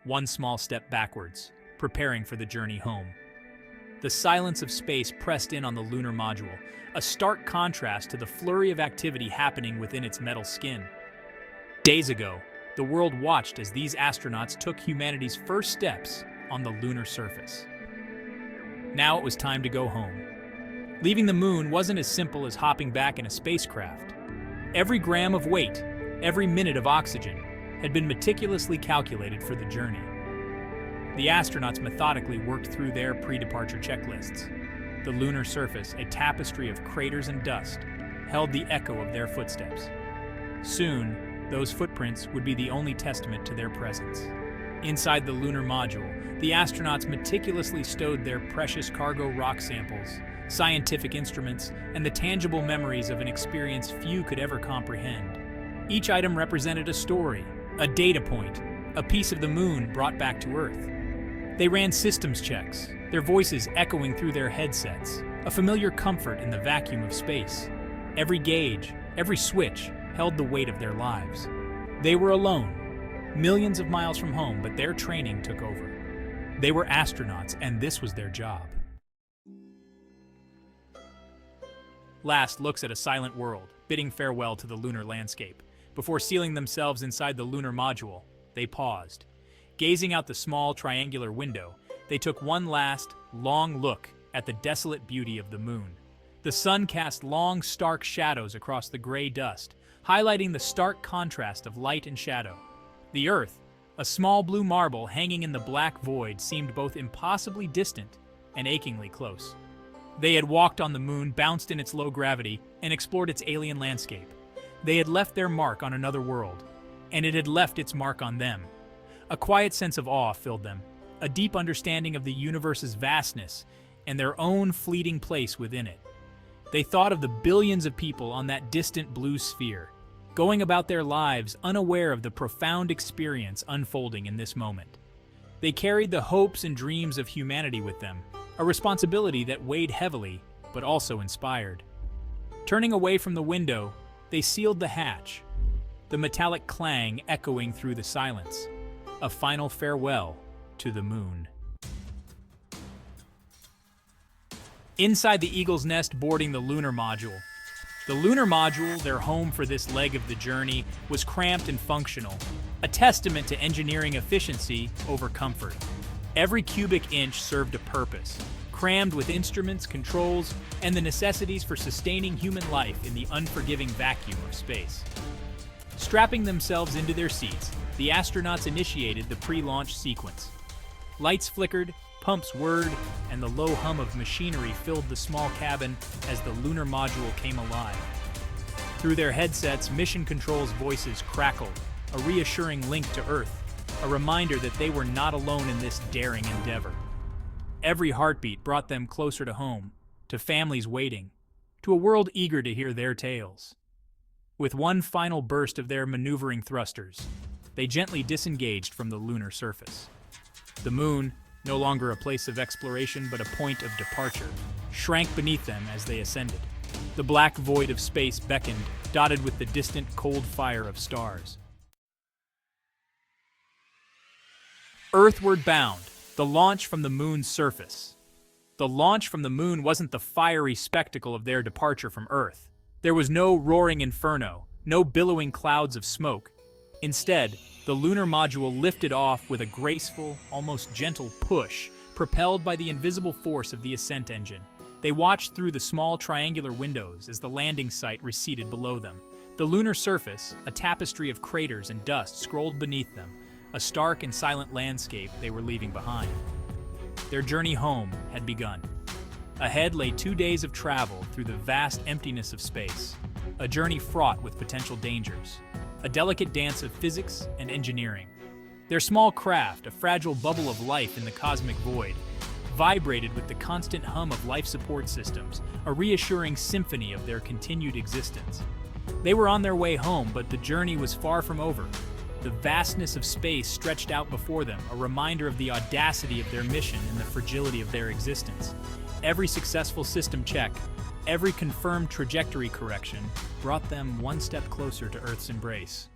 one small step backwards, preparing for the journey home. The silence of space pressed in on the lunar module, a stark contrast to the flurry of activity happening within its metal skin. Days ago, the world watched as these astronauts took humanity's first steps on the lunar surface. Now it was time to go home. Leaving the moon wasn't as simple as hopping back in a spacecraft. Every gram of weight, every minute of oxygen, had been meticulously calculated for the journey. The astronauts methodically worked through their pre-departure checklists. The lunar surface, a tapestry of craters and dust, held the echo of their footsteps. Soon, those footprints would be the only testament to their presence. Inside the lunar module, the astronauts meticulously stowed their precious cargo rock samples, scientific instruments, and the tangible memories of an experience few could ever comprehend. Each item represented a story, a data point, a piece of the moon brought back to Earth. They ran systems checks, their voices echoing through their headsets, a familiar comfort in the vacuum of space. Every gauge, every switch, held the weight of their lives. They were alone, millions of miles from home, but their training took over. They were astronauts, and this was their job. Last looks at a silent world, bidding farewell to the lunar landscape. Before sealing themselves inside the lunar module, they paused. Gazing out the small triangular window, they took one last, long look at the desolate beauty of the moon. The sun cast long, stark shadows across the gray dust, highlighting the stark contrast of light and shadow. The Earth, a small blue marble hanging in the black void, seemed both impossibly distant and achingly close. They had walked on the moon, bounced in its low gravity, and explored its alien landscape. They had left their mark on another world, and it had left its mark on them. A quiet sense of awe filled them, a deep understanding of the universe's vastness and their own fleeting place within it. They thought of the billions of people on that distant blue sphere, going about their lives unaware of the profound experience unfolding in this moment. They carried the hopes and dreams of humanity with them, a responsibility that weighed heavily, but also inspired. Turning away from the window, they sealed the hatch, the metallic clang echoing through the silence, a final farewell to the moon. Inside the Eagle's Nest boarding the lunar module. The lunar module, their home for this leg of the journey, was cramped and functional, a testament to engineering efficiency over comfort. Every cubic inch served a purpose, crammed with instruments, controls, and the necessities for sustaining human life in the unforgiving vacuum of space. Strapping themselves into their seats, the astronauts initiated the pre-launch sequence. Lights flickered, pumps whirred, and the low hum of machinery filled the small cabin as the lunar module came alive. Through their headsets, Mission Control's voices crackled, a reassuring link to Earth, a reminder that they were not alone in this daring endeavor. Every heartbeat brought them closer to home, to families waiting, to a world eager to hear their tales. With one final burst of their maneuvering thrusters, they gently disengaged from the lunar surface. The moon, no longer a place of exploration but a point of departure, shrank beneath them as they ascended. The black void of space beckoned, dotted with the distant cold fire of stars. Earthward bound, the launch from the moon's surface. The launch from the moon wasn't the fiery spectacle of their departure from Earth. There was no roaring inferno, no billowing clouds of smoke. Instead, the lunar module lifted off with a graceful, almost gentle push, propelled by the invisible force of the ascent engine. They watched through the small triangular windows as the landing site receded below them. The lunar surface, a tapestry of craters and dust, scrolled beneath them, a stark and silent landscape they were leaving behind. Their journey home had begun. Ahead lay 2 days of travel through the vast emptiness of space, a journey fraught with potential dangers, a delicate dance of physics and engineering. Their small craft, a fragile bubble of life in the cosmic void, vibrated with the constant hum of life support systems, a reassuring symphony of their continued existence. They were on their way home, but the journey was far from over. The vastness of space stretched out before them, a reminder of the audacity of their mission and the fragility of their existence. Every successful system check, every confirmed trajectory correction, brought them one step closer to Earth's embrace.